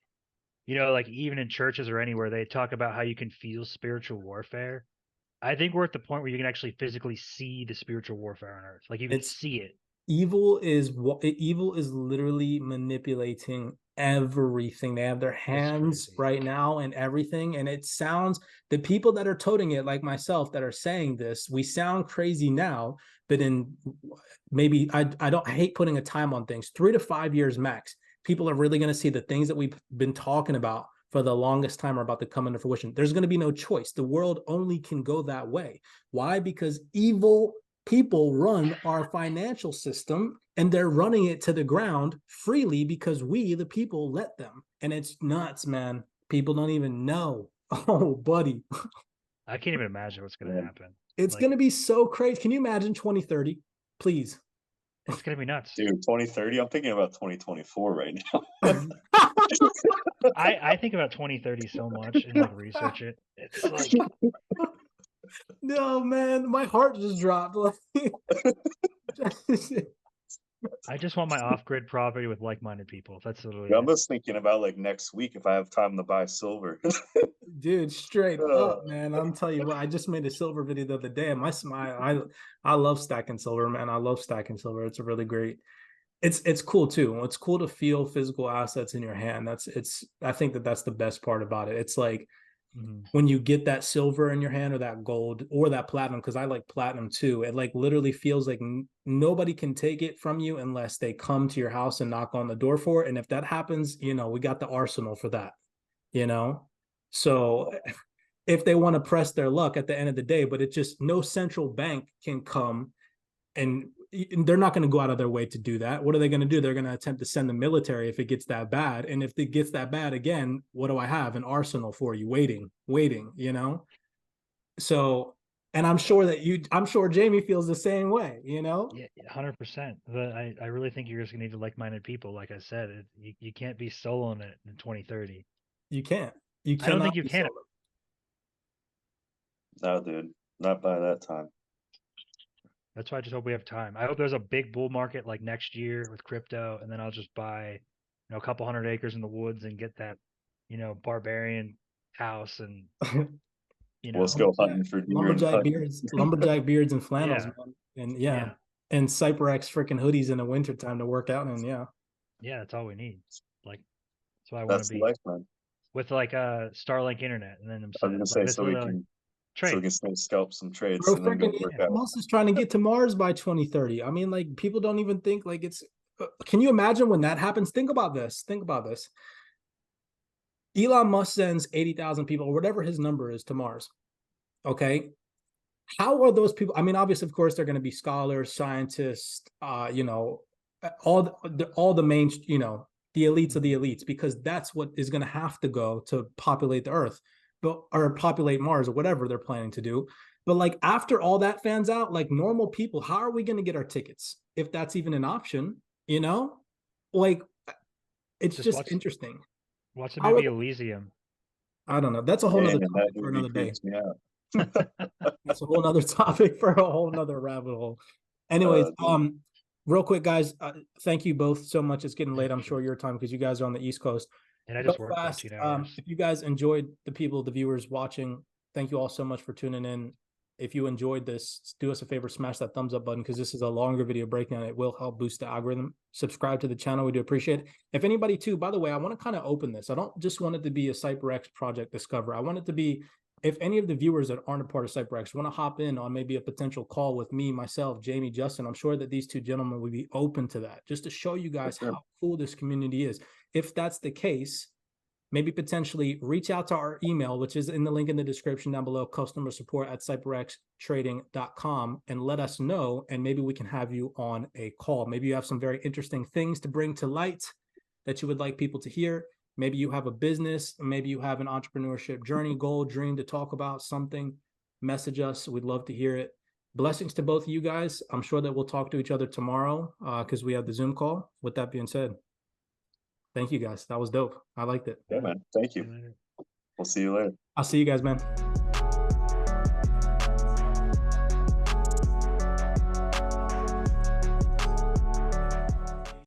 Speaker 2: you know, like even in churches or anywhere, they talk about how you can feel spiritual warfare. I think we're at the point where you can actually physically see the spiritual warfare on Earth. Like you can see it.
Speaker 1: Evil is literally manipulating everything. They have their hands right now and everything. And it sounds, the people that are toting it, like myself, that are saying this, we sound crazy now, but in maybe I hate putting a time on things, 3 to 5 years max, people are really going to see the things that we've been talking about for the longest time are about to come into fruition. There's going to be no choice. The world only can go that way. Why? Because evil people run our financial system and they're running it to the ground freely because we, the people, let them. And it's nuts, man. People don't even know. Oh, buddy.
Speaker 2: I can't even imagine what's going to happen.
Speaker 1: It's going to be so crazy. Can you imagine 2030? Please.
Speaker 2: It's going to be nuts.
Speaker 3: Dude, 2030? I'm thinking about 2024 right now.
Speaker 2: I think about 2030 so much and like research it. It's like
Speaker 1: no, man, my heart just dropped.
Speaker 2: I just want my off-grid property with like-minded people. That's literally
Speaker 3: I'm just thinking about like next week if I have time to buy silver.
Speaker 1: Dude, straight up, man. I'm telling you what, I just made a silver video the other day. I love stacking silver, man. I love stacking silver. It's a really great. It's cool too. It's cool to feel physical assets in your hand. I think that's the best part about it. It's like when you get that silver in your hand or that gold or that platinum, because I like platinum too, it like literally feels like nobody can take it from you unless they come to your house and knock on the door for it. And if that happens, you know, we got the arsenal for that, you know? So if they want to press their luck at the end of the day, but it's just no central bank can come and they're not going to go out of their way to do that. What are they going to do? They're going to attempt to send the military if it gets that bad. And if it gets that bad again, what do I have? An arsenal for you waiting, you know? So, and I'm sure Jamie feels the same way, you know?
Speaker 2: Yeah, 100%. But I really think you're just going to need like-minded people. Like I said, you can't be soloing it in 2030.
Speaker 1: You can't.
Speaker 2: I don't think you can.
Speaker 3: No, dude, not by that time.
Speaker 2: That's why I just hope we have time. I hope there's a big bull market like next year with crypto, and then I'll just buy, you know, a couple hundred acres in the woods and get that, you know, barbarian house and, you know,
Speaker 3: let's go hunting for
Speaker 1: lumberjack beards and flannels, man. And and CYPRX freaking hoodies in the wintertime to work out in. Yeah,
Speaker 2: that's all we need. Like that's why I want to be with like Starlink internet, and then
Speaker 3: I'm gonna say so we can. Trade. So we can scalp some trades.
Speaker 1: Bro, and then Elon Musk is trying to get to Mars by 2030. I mean, like, people don't even think like it's. Can you imagine when that happens? Think about this. Elon Musk sends 80,000 people or whatever his number is to Mars. Okay, how are those people? I mean, obviously, of course, they're going to be scholars, scientists. You know, all the main. You know, the elites of the elites, because that's what is going to have to go to populate the Earth. Or populate Mars or whatever they're planning to do. But like after all that fans out, like normal people, how are we going to get our tickets if that's even an option? You know, like it's just interesting.
Speaker 2: Watch the movie Elysium.
Speaker 1: I don't know. That's a whole other topic for another day. That's a whole other topic for a whole nother rabbit hole. Anyways, real quick, guys, thank you both so much. It's getting late. I'm sure your time because you guys are on the East Coast.
Speaker 2: And I just worked 13 hours.
Speaker 1: If you guys enjoyed the viewers watching, thank you all so much for tuning in. If you enjoyed this, do us a favor, smash that thumbs up button because this is a longer video breakdown. It will help boost the algorithm. Subscribe to the channel. We do appreciate it. If anybody too, by the way, I want to kind of open this. I don't just want it to be a CYPRX project discover. I want it to be if any of the viewers that aren't a part of CYPRX want to hop in on maybe a potential call with me, myself, Jamie, Justin, I'm sure that these two gentlemen would be open to that, just to show you guys how cool this community is. If that's the case, maybe potentially reach out to our email, which is in the link in the description down below, customersupport@cyprxtrading.com, and let us know, and maybe we can have you on a call. Maybe you have some very interesting things to bring to light that you would like people to hear. Maybe you have a business, maybe you have an entrepreneurship journey, goal, dream to talk about something. Message us. We'd love to hear it. Blessings to both of you guys. I'm sure that we'll talk to each other tomorrow because we have the Zoom call. With that being said, thank you guys. That was dope. I liked it.
Speaker 3: Yeah, man. Thank you. We'll see you later.
Speaker 1: I'll see you guys, man.